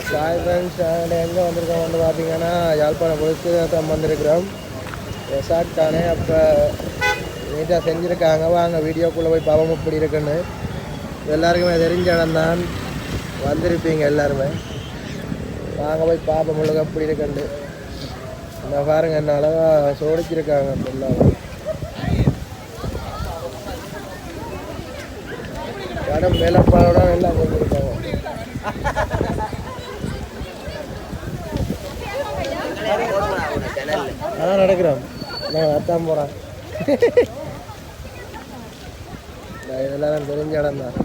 Sai friends எங்கே வந்திருக்கோம் வந்து பார்த்தீங்கன்னா யாழ்ப்பாணம் பொழுது தான் வந்திருக்கிறோம். ரெசார்ட் தானே, அப்போ நீட்டாக செஞ்சுருக்காங்க. வாங்க வீடியோக்குள்ளே போய் பாவம் இப்படி இருக்குன்னு. எல்லாருக்குமே தெரிஞ்ச இடம் தான், வந்திருப்பீங்க எல்லாருமே. வாங்க போய் பாப்போம் முழுக்க எப்படி இருக்குன்னு. இந்த பாருங்க என்ன அழகாக சோடிச்சிருக்காங்க ஃபுல்லாக. இடம் மேலப்பாடோட எல்லாம் வந்துருக்காங்க. அதான் நடக்கிறோம், நான் அத்தான் போகிறேன். இதெல்லாம் தெரிஞ்ச இடம் தான்.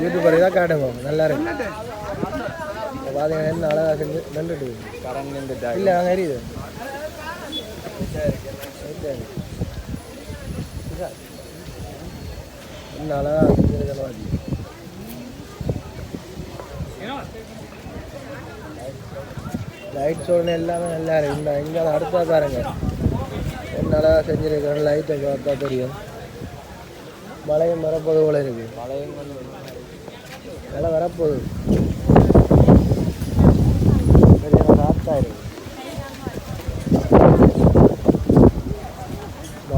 யூடியூபர் தான் காட்டுங்க, நல்லா இருக்கு. பார்த்தீங்கன்னா என்ன அழகாக செஞ்சு நின்றுட்டு இல்லை அங்கே எரியுது. என்ன அழகாக செஞ்சுருக்கணும். லைட் ஷோன்னு எல்லாமே நல்லா இருக்கு. இந்த இங்கே அடுத்தா பாருங்க என்ன அழகாக செஞ்சுருக்கிறேன். லைட்டை பார்த்தா தெரியும். மழையும் வரப்போது போல இருக்கு. மழை வரப்போகுது. காத்தா இருக்கு.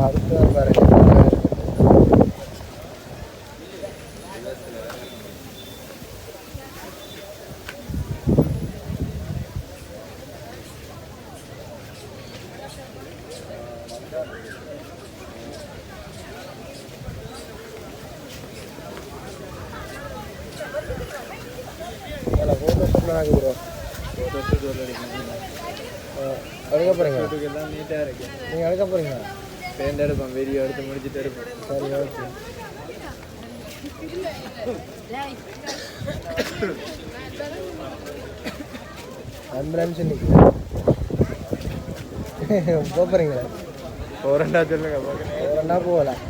அடுத்தா பாருங்க எடுக்க போறீங்க. எல்லாம் நீட்டாக இருக்கு. நீங்கள் எடுக்க போறீங்களா? பேண்ட் எடுப்போம், வீடியோ எடுத்து முடிச்சுட்டு எடுப்போம். சரி, ஓகே. ஆம்புலன்ஸ் இன்னைக்கு போறீங்களா? போறேன்டா சொல்லுங்க. போறேன்டா போகலாம்.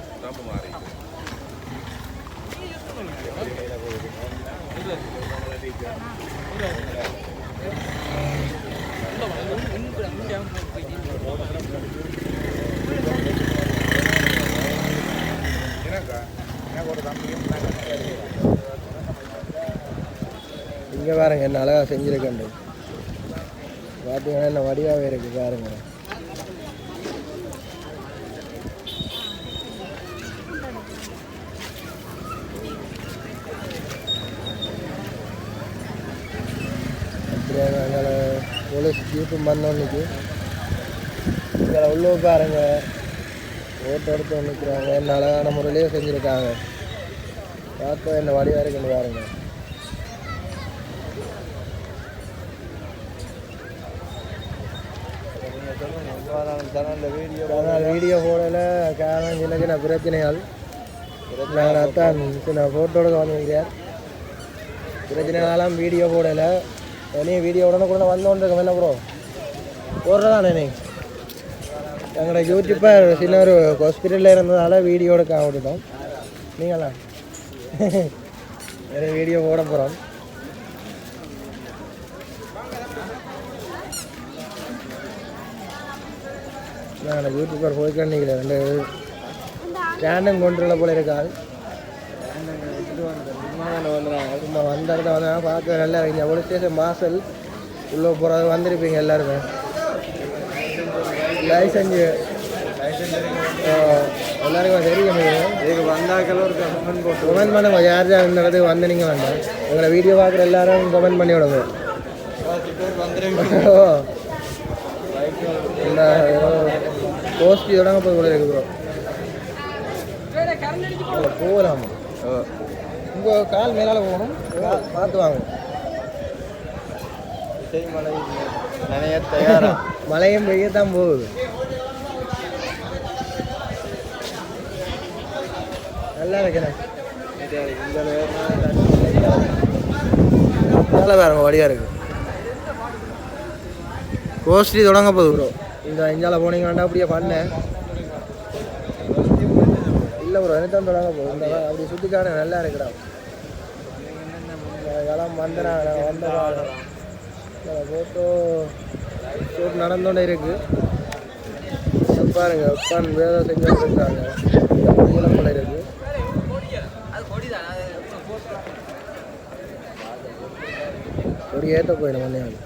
இங்கே பாருங்க என்ன அழகாக செஞ்சுருக்கேன். பார்த்தீங்கன்னா என்ன வடிவாகவே இருக்கு பாருங்க. அப்படியே நாங்கள் போலீஸ் ஜீப்பு வந்தோன்னைக்கு இங்கே உள்ள பாருங்க ஓட்டு எடுத்து நிற்கிறாங்க. என்ன அழகான முறையிலேயே செஞ்சுருக்காங்க. பார்த்து என்ன வடிவாக இருக்குன்னு பாருங்க. வீடியோ போடல காரணம் சின்ன சின்ன பிரச்சனைகள். நான் அத்தான் சின்ன ஃபோட்டோட வந்துருக்கிறேன். பிரச்சனைகளாம் வீடியோ போடலை. நீ வீடியோ உடனே கூட வந்தோன்றிருக்கோம். என்ன ப்ரோ போடுறதானே நீ? எங்களோட யூடியூப்பர் சின்ன ஒரு ஹாஸ்பிட்டலில் இருந்ததால் வீடியோ எடுக்க விட்டுட்டோம். நீங்களா வேறு வீடியோ போட போகிறோம். நான் யூடியூப்பர் போய்க்க நினைக்கிறேன். ரெண்டு ஸ்டாண்டும் கொண்டுள்ள போல இருக்காது. சும்மா வந்த இடத்த வந்து பார்க்க நல்லா இருக்கீங்க. எவ்வளோ ஸ்டேஷன் மாசல் உள்ளே போகிறது வந்திருப்பீங்க எல்லாருமே. லைசன்ஸு எல்லாருக்கும் தெரியும். இதுக்கு வந்தாக்கள் ஒரு கமெண்ட் பண்ணுங்க. யார் யார் இந்த இடத்துக்கு வந்து நீங்கள் வேண்டாம். எங்களை வீடியோ பார்க்குற எல்லாரும் கமெண்ட் பண்ணி விடுங்க. இந்த போஸ்ட் தொடங்க போய் கூட இருக்கு ப்ரோ. போகலாமா? உங்கள் கால் மேலால் போகணும். பார்த்து வாங்க. மழை நனைய தயாரா? மழையும் பெய்யத்தான் போகுது. நல்லா இருக்கிறேன். நல்லா வேற வழியாக இருக்குது. கோஸ்ட்லி தொடங்க போகுது ப்ரோ. இந்த இஞ்சால போனீங்க வேண்டாம். அப்படியே பண்ணேன் இல்லை ப்ரோ. எனக்கு தொடங்க போகுது. இந்த அப்படி சுற்றிக்கான நல்லா இருக்குடா. இதெல்லாம் வந்தேன் வந்த ஃபோட்டோ ஷூட் நடந்தோன்னே இருக்குது. பாருங்க உட்காந்து வேலை செஞ்சு வச்சுருக்காங்க. போல இருக்குது. ஒரு ஏற்ற போயிடும் மண்ணையால்